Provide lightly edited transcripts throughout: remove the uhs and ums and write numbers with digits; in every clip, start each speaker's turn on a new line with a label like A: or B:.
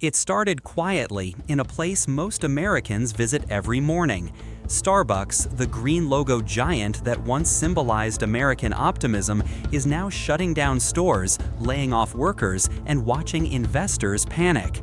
A: It started quietly in a place most Americans visit every morning. Starbucks, the green logo giant that once symbolized American optimism, is now shutting down stores, laying off workers, and watching investors panic.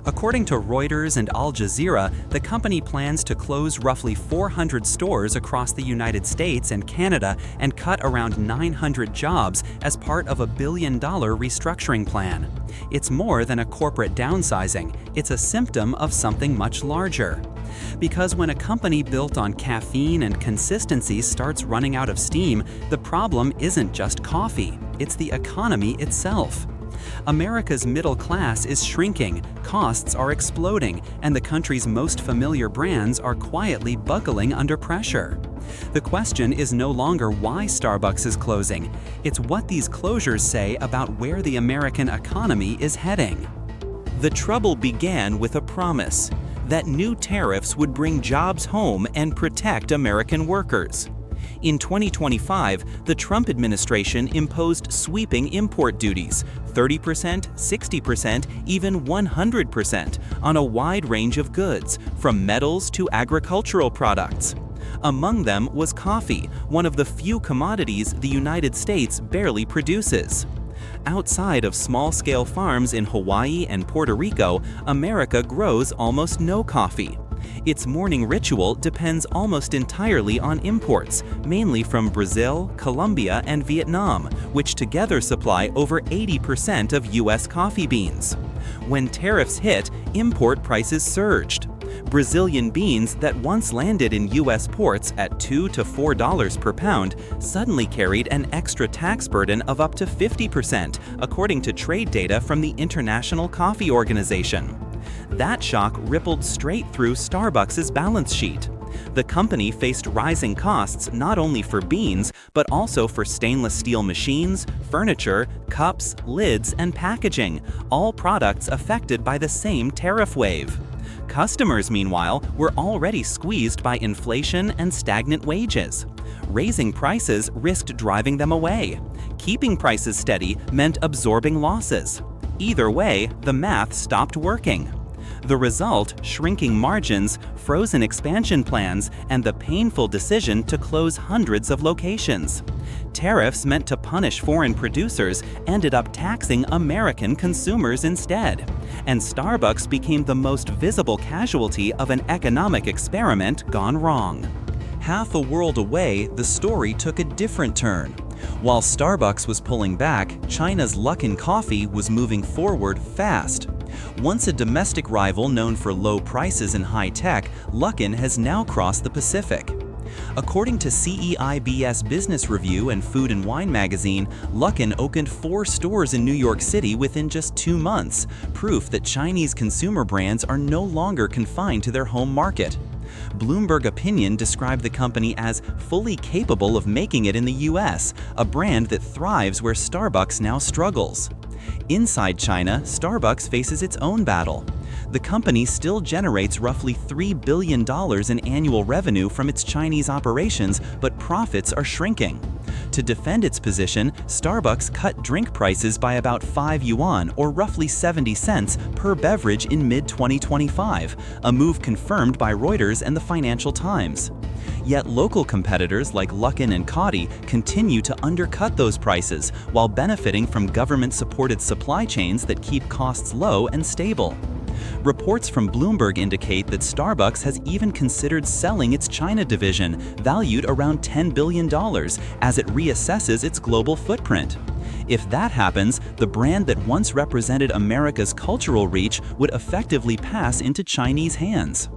A: According to Reuters and Al Jazeera, the company plans to close roughly 400 stores across the United States and Canada and cut around 900 jobs as part of a billion-dollar restructuring plan. It's more than a corporate downsizing, it's a symptom of something much larger. Because when a company built on caffeine and consistency starts running out of steam, the problem isn't just coffee, it's the economy itself. America's middle class is shrinking, costs are exploding, and the country's most familiar brands are quietly buckling under pressure. The question is no longer why Starbucks is closing, it's what these closures say about where the American economy is heading.
B: The trouble began with a promise that new tariffs would bring jobs home and protect American workers. In 2025, the Trump administration imposed sweeping import duties, 30%, 60%, even 100% on a wide range of goods, from metals to agricultural products. Among them was coffee, one of the few commodities the United States barely produces. Outside of small-scale farms in Hawaii and Puerto Rico, America grows almost no coffee. Its morning ritual depends almost entirely on imports, mainly from Brazil, Colombia, and Vietnam, which together supply over 80% of U.S. coffee beans. When tariffs hit, import prices surged. Brazilian beans that once landed in U.S. ports at $2 to $4 per pound suddenly carried an extra tax burden of up to 50%, according to trade data from the International Coffee Organization. That shock rippled straight through Starbucks' balance sheet. The company faced rising costs not only for beans, but also for stainless steel machines, furniture, cups, lids, and packaging, all products affected by the same tariff wave. Customers, meanwhile, were already squeezed by inflation and stagnant wages. Raising prices risked driving them away. Keeping prices steady meant absorbing losses. Either way, the math stopped working. The result, shrinking margins, frozen expansion plans, and the painful decision to close hundreds of locations. Tariffs meant to punish foreign producers ended up taxing American consumers instead. And Starbucks became the most visible casualty of an economic experiment gone wrong. Half a world away, the story took a different turn. While Starbucks was pulling back, China's Luckin coffee was moving forward fast. Once a domestic rival known for low prices and high tech, Luckin has now crossed the Pacific. According to CEIBS Business Review and Food and Wine magazine, Luckin opened 4 stores in New York City within just 2 months, proof that Chinese consumer brands are no longer confined to their home market. Bloomberg Opinion described the company as fully capable of making it in the US, a brand that thrives where Starbucks now struggles. Inside China, Starbucks faces its own battle. The company still generates roughly $3 billion in annual revenue from its Chinese operations, but profits are shrinking. To defend its position, Starbucks cut drink prices by about 5 yuan, or roughly 70 cents, per beverage in mid-2025, a move confirmed by Reuters and the Financial Times. Yet local competitors like Luckin and Carney continue to undercut those prices while benefiting from government-supported supply chains that keep costs low and stable. Reports from Bloomberg indicate that Starbucks has even considered selling its China division, valued around $10 billion, as it reassesses its global footprint. If that happens, the brand that once represented America's cultural reach would effectively pass into Chinese hands.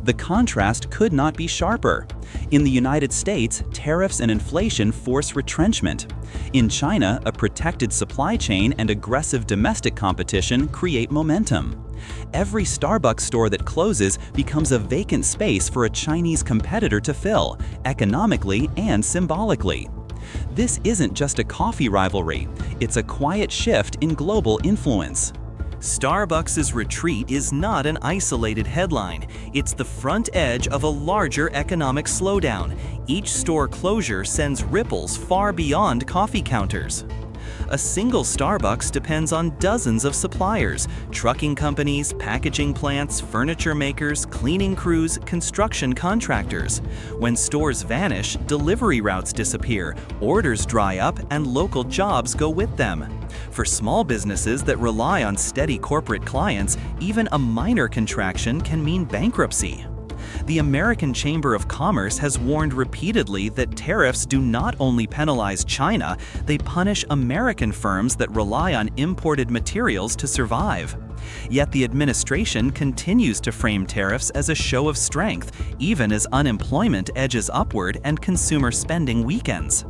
B: The contrast could not be sharper. In the United States, tariffs and inflation force retrenchment. In China, a protected supply chain and aggressive domestic competition create momentum. Every Starbucks store that closes becomes a vacant space for a Chinese competitor to fill, economically and symbolically. This isn't just a coffee rivalry, it's a quiet shift in global influence. Starbucks' retreat is not an isolated headline. It's the front edge of a larger economic slowdown. Each store closure sends ripples far beyond coffee counters. A single Starbucks depends on dozens of suppliers, trucking companies, packaging plants, furniture makers, cleaning crews, construction contractors. When stores vanish, delivery routes disappear, orders dry up, and local jobs go with them. For small businesses that rely on steady corporate clients, even a minor contraction can mean bankruptcy. The American Chamber of Commerce has warned repeatedly that tariffs do not only penalize China, they punish American firms that rely on imported materials to survive. Yet the administration continues to frame tariffs as a show of strength, even as unemployment edges upward and consumer spending weakens.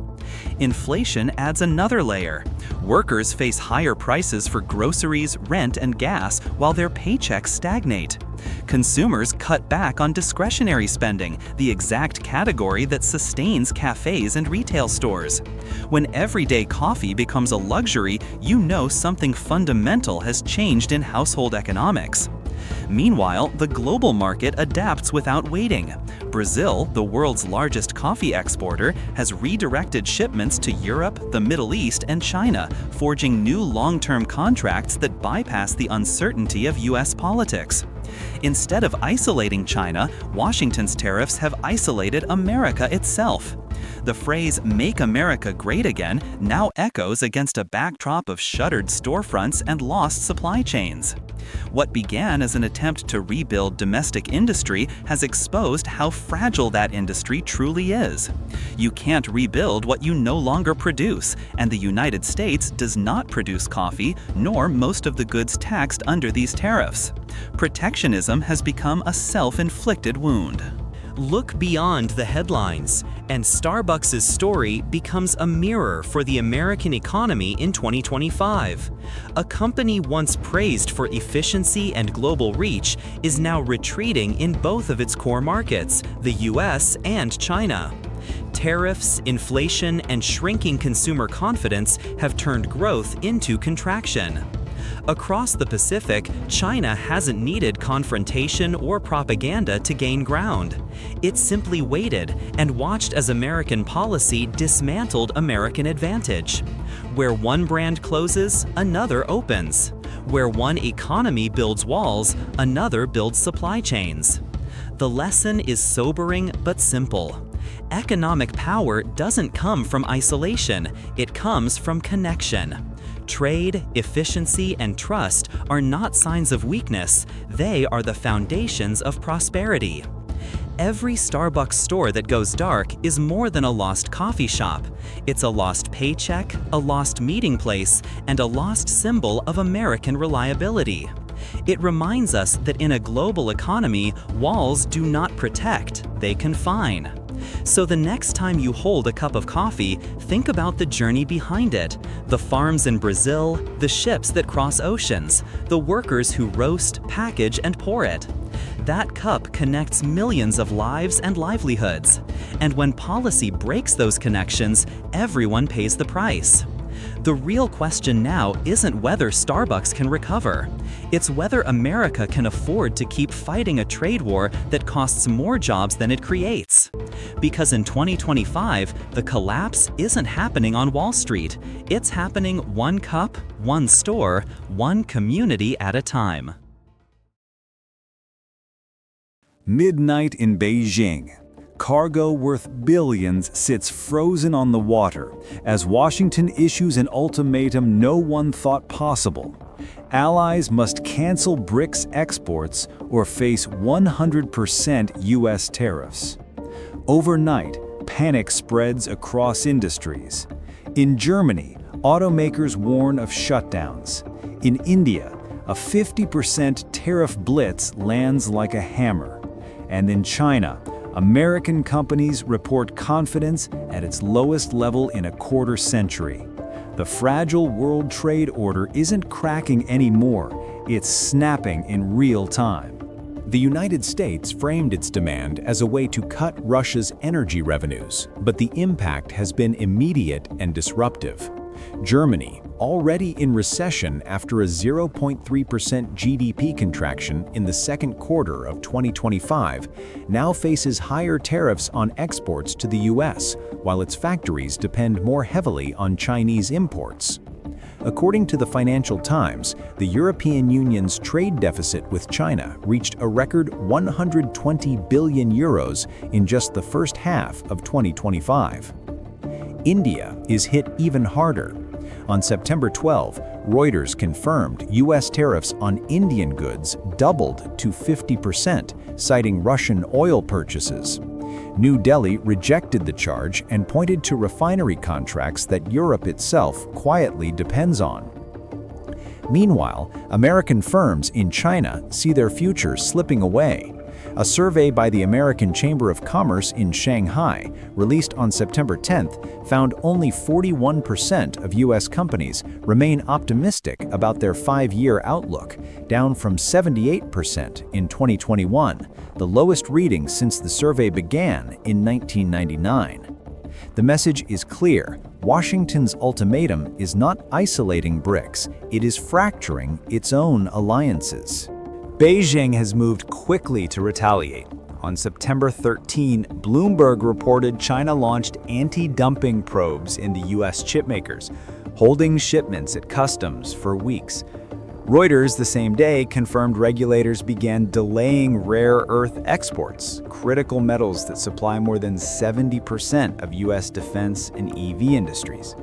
B: Inflation adds another layer. Workers face higher prices for groceries, rent, and gas while their paychecks stagnate. Consumers cut back on discretionary spending, the exact category that sustains cafes and retail stores. When everyday coffee becomes a luxury, you know something fundamental has changed in household economics. Meanwhile, the global market adapts without waiting. Brazil, the world's largest coffee exporter, has redirected shipments to Europe, the Middle East, and China, forging new long-term contracts that bypass the uncertainty of U.S. politics. Instead of isolating China, Washington's tariffs have isolated America itself. The phrase "Make America Great Again" now echoes against a backdrop of shuttered storefronts and lost supply chains. What began as an attempt to rebuild domestic industry has exposed how fragile that industry truly is. You can't rebuild what you no longer produce, and the United States does not produce coffee, nor most of the goods taxed under these tariffs. Protectionism has become a self-inflicted wound.
A: Look beyond the headlines, and Starbucks' story becomes a mirror for the American economy in 2025. A company once praised for efficiency and global reach is now retreating in both of its core markets, the US and China. Tariffs, inflation, and shrinking consumer confidence have turned growth into contraction. Across the Pacific, China hasn't needed confrontation or propaganda to gain ground. It simply waited and watched as American policy dismantled American advantage. Where one brand closes, another opens. Where one economy builds walls, another builds supply chains. The lesson is sobering but simple. Economic power doesn't come from isolation, it comes from connection. Trade, efficiency, and trust are not signs of weakness, they are the foundations of prosperity. Every Starbucks store that goes dark is more than a lost coffee shop. It's a lost paycheck, a lost meeting place, and a lost symbol of American reliability. It reminds us that in a global economy, walls do not protect, they confine. So the next time you hold a cup of coffee, think about the journey behind it. The farms in Brazil, the ships that cross oceans, the workers who roast, package, and pour it. That cup connects millions of lives and livelihoods. And when policy breaks those connections, everyone pays the price. The real question now isn't whether Starbucks can recover. It's whether America can afford to keep fighting a trade war that costs more jobs than it creates. Because in 2025, the collapse isn't happening on Wall Street. It's happening one cup, one store, one community at a time.
C: Midnight in Beijing. Cargo worth billions sits frozen on the water as Washington issues an ultimatum no one thought possible. Allies must cancel BRICS exports or face 100% U.S. tariffs. Overnight, panic spreads across industries. In Germany, automakers warn of shutdowns. In India, a 50% tariff blitz lands like a hammer. And in China, American companies report confidence at its lowest level in a quarter century. The fragile world trade order isn't cracking anymore, it's snapping in real time.
D: The United States framed its demand as a way to cut Russia's energy revenues, but the impact has been immediate and disruptive. Germany, already in recession after a 0.3% GDP contraction in the second quarter of 2025, now faces higher tariffs on exports to the US, while its factories depend more heavily on Chinese imports. According to the Financial Times, the European Union's trade deficit with China reached a record 120 billion euros in just the first half of 2025. India is hit even harder. On September 12, Reuters confirmed U.S. tariffs on Indian goods doubled to 50%, citing Russian oil purchases. New Delhi rejected the charge and pointed to refinery contracts that Europe itself quietly depends on. Meanwhile, American firms in China see their future slipping away. A survey by the American Chamber of Commerce in Shanghai, released on September 10th, found only 41% of U.S. companies remain optimistic about their 5-year outlook, down from 78% in 2021, the lowest reading since the survey began in 1999. The message is clear. Washington's ultimatum is not isolating BRICS, it is fracturing its own alliances.
C: Beijing has moved quickly to retaliate. On September 13, Bloomberg reported China launched anti-dumping probes into U.S. chipmakers, holding shipments at customs for weeks. Reuters the same day confirmed regulators began delaying rare earth exports, critical metals that supply more than 70% of U.S. defense and EV industries.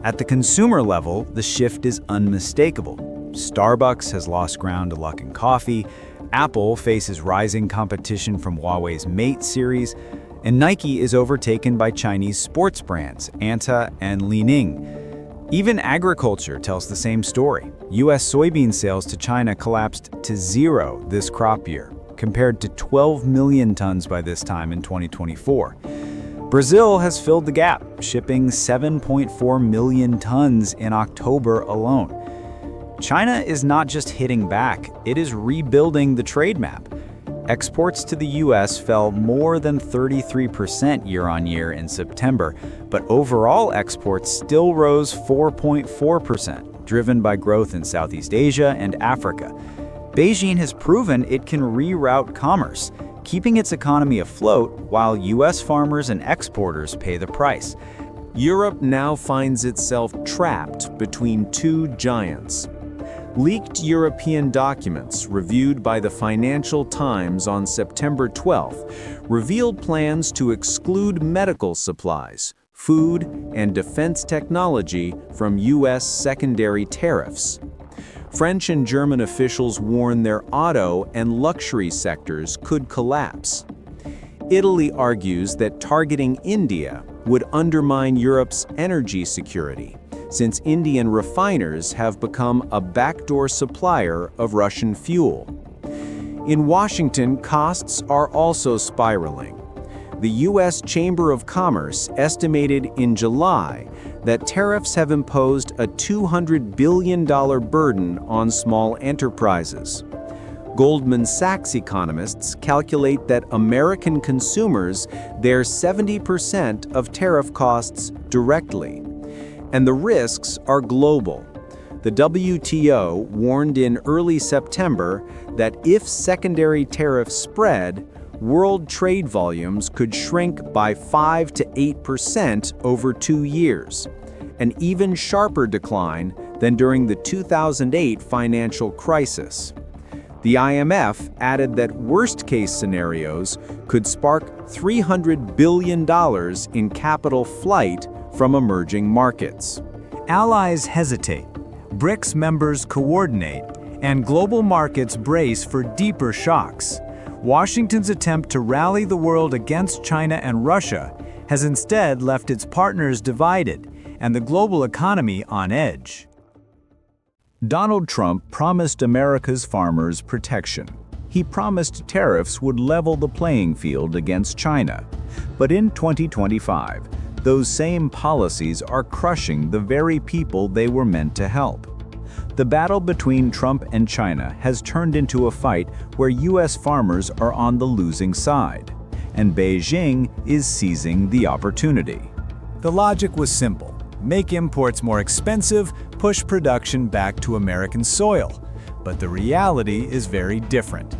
C: At the consumer level, the shift is unmistakable. Starbucks has lost ground to Luckin coffee, Apple faces rising competition from Huawei's Mate series, and Nike is overtaken by Chinese sports brands Anta and Li-Ning. Even agriculture tells the same story. U.S. soybean sales to China collapsed to 0 this crop year, compared to 12 million tons by this time in 2024. Brazil has filled the gap, shipping 7.4 million tons in October alone. China is not just hitting back, it is rebuilding the trade map. Exports to the U.S. fell more than 33% year-on-year in September, but overall exports still rose 4.4%, driven by growth in Southeast Asia and Africa. Beijing has proven it can reroute commerce, keeping its economy afloat while U.S. farmers and exporters pay the price.
E: Europe now finds itself trapped between two giants. Leaked European documents reviewed by the Financial Times on September 12 revealed plans to exclude medical supplies, food, and defense technology from U.S. secondary tariffs. French and German officials warn their auto and luxury sectors could collapse. Italy argues that targeting India would undermine Europe's energy security, since Indian refiners have become a backdoor supplier of Russian fuel. In Washington, costs are also spiraling. The U.S. Chamber of Commerce estimated in July that tariffs have imposed a $200 billion burden on small enterprises. Goldman Sachs economists calculate that American consumers bear 70% of tariff costs directly. And the risks are global. The WTO warned in early September that if secondary tariffs spread, world trade volumes could shrink by 5 to 8% over 2 years, an even sharper decline than during the 2008 financial crisis. The IMF added that worst-case scenarios could spark $300 billion in capital flight from emerging markets.
C: Allies hesitate, BRICS members coordinate, and global markets brace for deeper shocks. Washington's attempt to rally the world against China and Russia has instead left its partners divided and the global economy on edge. Donald Trump promised America's farmers protection. He promised tariffs would level the playing field against China. But in 2025, those same policies are crushing the very people they were meant to help. The battle between Trump and China has turned into a fight where U.S. farmers are on the losing side, and Beijing is seizing the opportunity. The logic was simple: make imports more expensive, push production back to American soil. But the reality is very different.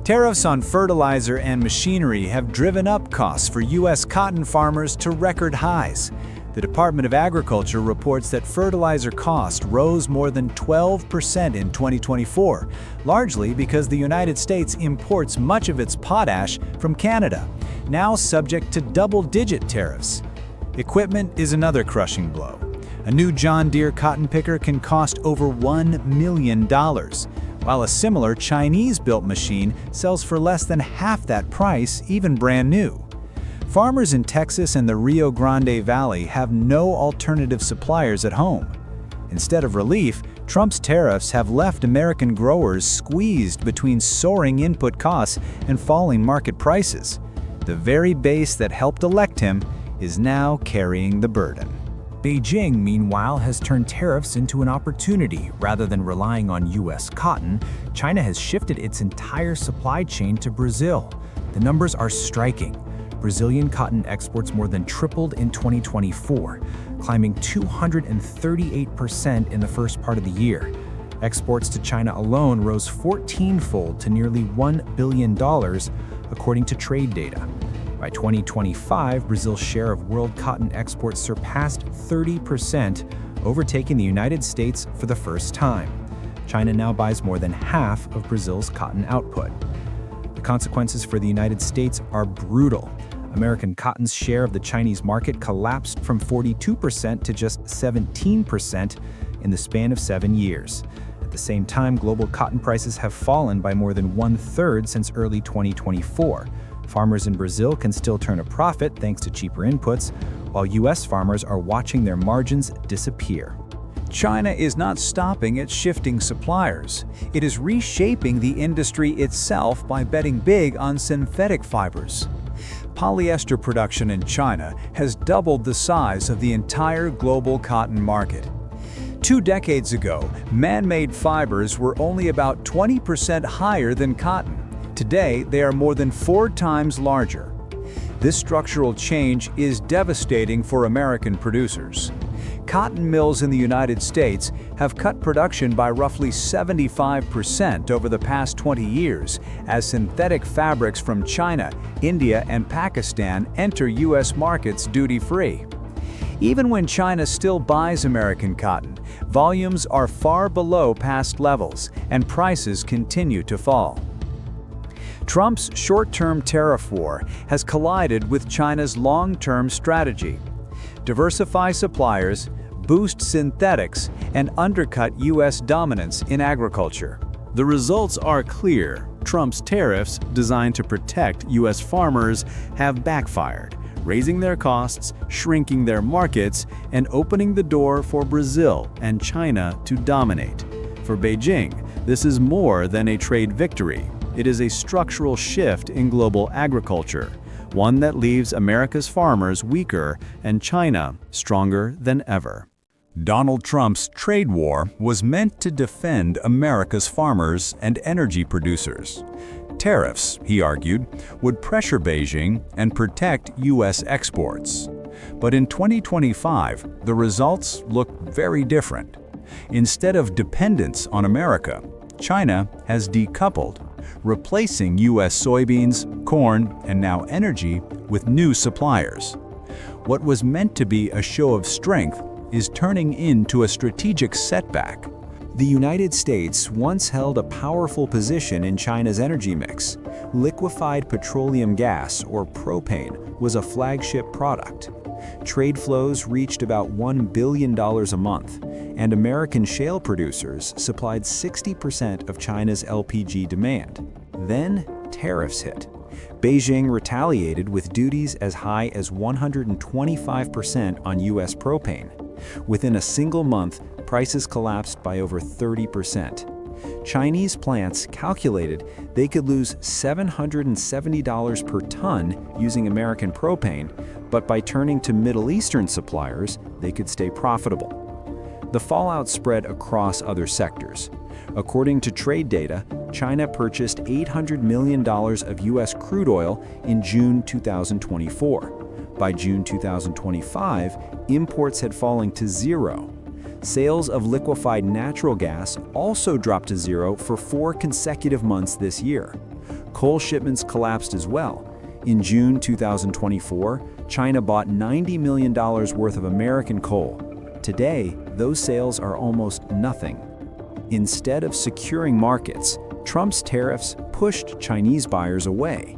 C: Tariffs on fertilizer and machinery have driven up costs for U.S. cotton farmers to record highs.
F: The Department of Agriculture reports that fertilizer cost rose more than 12% in 2024, largely because the United States imports much of its potash from Canada, now subject to double-digit tariffs. Equipment is another crushing blow. A new John Deere cotton picker can cost over $1 million, while a similar Chinese-built machine sells for less than half that price, even brand new. Farmers in Texas and the Rio Grande Valley have no alternative suppliers at home. Instead of relief, Trump's tariffs have left American growers squeezed between soaring input costs and falling market prices. The very base that helped elect him is now carrying the burden.
D: Beijing, meanwhile, has turned tariffs into an opportunity. Rather than relying on U.S. cotton, China has shifted its entire supply chain to Brazil. The numbers are striking. Brazilian cotton exports more than tripled in 2024, climbing 238% in the first part of the year. Exports to China alone rose 14-fold to nearly $1 billion, according to trade data. By 2025, Brazil's share of world cotton exports surpassed 30%, overtaking the United States for the first time. China now buys more than half of Brazil's cotton output. The consequences for the United States are brutal. American cotton's share of the Chinese market collapsed from 42% to just 17% in the span of 7 years. At the same time, global cotton prices have fallen by more than 1/3 since early 2024. Farmers in Brazil can still turn a profit thanks to cheaper inputs, while U.S. farmers are watching their margins disappear.
F: China is not stopping at shifting suppliers. It is reshaping the industry itself by betting big on synthetic fibers. Polyester production in China has doubled the size of the entire global cotton market. 2 decades ago, man-made fibers were only about 20% higher than cotton. Today, they are more than 4 times larger. This structural change is devastating for American producers. Cotton mills in the United States have cut production by roughly 75% over the past 20 years as synthetic fabrics from China, India, and Pakistan enter U.S. markets duty-free. Even when China still buys American cotton, volumes are far below past levels and prices continue to fall. Trump's short-term tariff war has collided with China's long-term strategy: diversify suppliers, boost synthetics, and undercut U.S. dominance in agriculture.
G: The results are clear. Trump's tariffs, designed to protect U.S. farmers, have backfired, raising their costs, shrinking their markets, and opening the door for Brazil and China to dominate. For Beijing, this is more than a trade victory. It is a structural shift in global agriculture, one that leaves America's farmers weaker and China stronger than ever.
C: Donald Trump's trade war was meant to defend America's farmers and energy producers. Tariffs, he argued, would pressure Beijing and protect U.S. exports. But in 2025, the results look very different. Instead of dependence on America, China has decoupled, replacing U.S. soybeans, corn, and now energy with new suppliers. What was meant to be a show of strength is turning into a strategic setback.
F: The United States once held a powerful position in China's energy mix. Liquefied petroleum gas, or propane, was a flagship product. Trade flows reached about $1 billion a month, and American shale producers supplied 60% of China's LPG demand. Then, tariffs hit. Beijing retaliated with duties as high as 125% on U.S. propane. Within a single month, prices collapsed by over 30%. Chinese plants calculated they could lose $770 per ton using American propane, but by turning to Middle Eastern suppliers, they could stay profitable. The fallout spread across other sectors. According to trade data, China purchased $800 million of U.S. crude oil in June 2024. By June 2025, imports had fallen to zero. Sales of liquefied natural gas also dropped to zero for 4 consecutive months this year. Coal shipments collapsed as well.
C: In June 2024, China bought $90 million worth of American coal. Today, those sales are almost nothing. Instead of securing markets, Trump's tariffs pushed Chinese buyers away.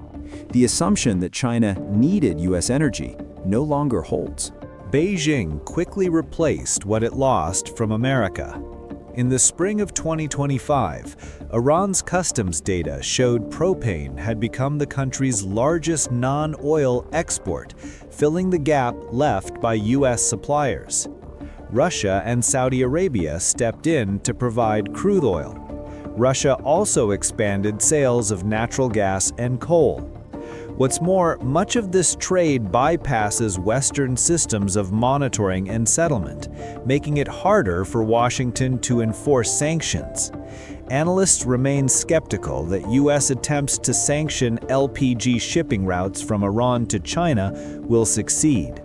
C: The assumption that China needed U.S. energy no longer holds.
D: Beijing quickly replaced what it lost from America. In the spring of 2025, Iran's customs data showed propane had become the country's largest non-oil export, filling the gap left by U.S. suppliers. Russia and Saudi Arabia stepped in to provide crude oil. Russia also expanded sales of natural gas and coal. What's more, much of this trade bypasses Western systems of monitoring and settlement, making it harder for Washington to enforce sanctions. Analysts remain skeptical that U.S. attempts to sanction LPG shipping routes from Iran to China will succeed.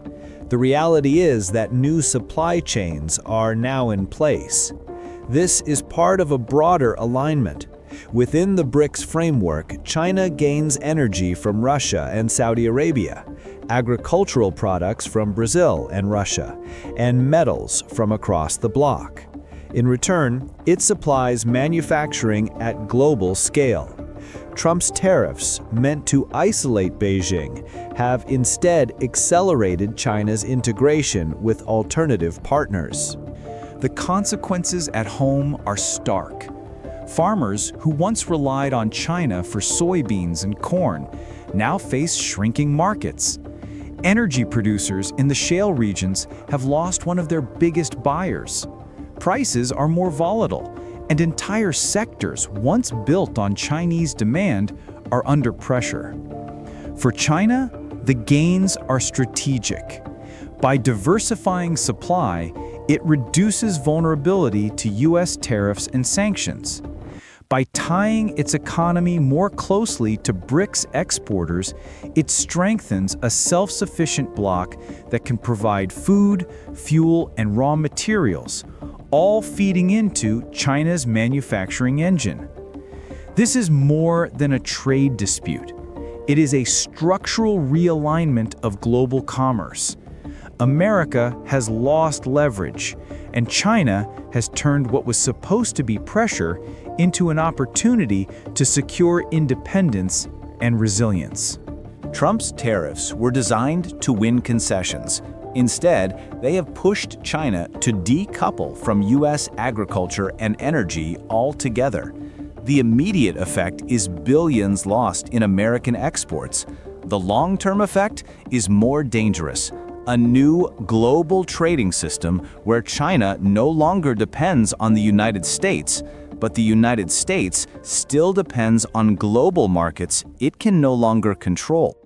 D: The reality is that new supply chains are now in place. This is part of a broader alignment. Within the BRICS framework, China gains energy from Russia and Saudi Arabia, agricultural products from Brazil and Russia, and metals from across the bloc. In return, it supplies manufacturing at global scale. Trump's tariffs, meant to isolate Beijing, have instead accelerated China's integration with alternative partners.
F: The consequences at home are stark. Farmers who once relied on China for soybeans and corn now face shrinking markets. Energy producers in the shale regions have lost one of their biggest buyers. Prices are more volatile, and entire sectors once built on Chinese demand are under pressure. For China, the gains are strategic. By diversifying supply, it reduces vulnerability to U.S. tariffs and sanctions. By tying its economy more closely to BRICS exporters, it strengthens a self-sufficient bloc that can provide food, fuel, and raw materials, all feeding into China's manufacturing engine. This is more than a trade dispute. It is a structural realignment of global commerce. America has lost leverage, and China has turned what was supposed to be pressure into an opportunity to secure independence and resilience.
C: Trump's tariffs were designed to win concessions. Instead, they have pushed China to decouple from U.S. agriculture and energy altogether. The immediate effect is billions lost in American exports. The long-term effect is more dangerous. A new global trading system where China no longer depends on the United States, but the United States still depends on global markets it can no longer control.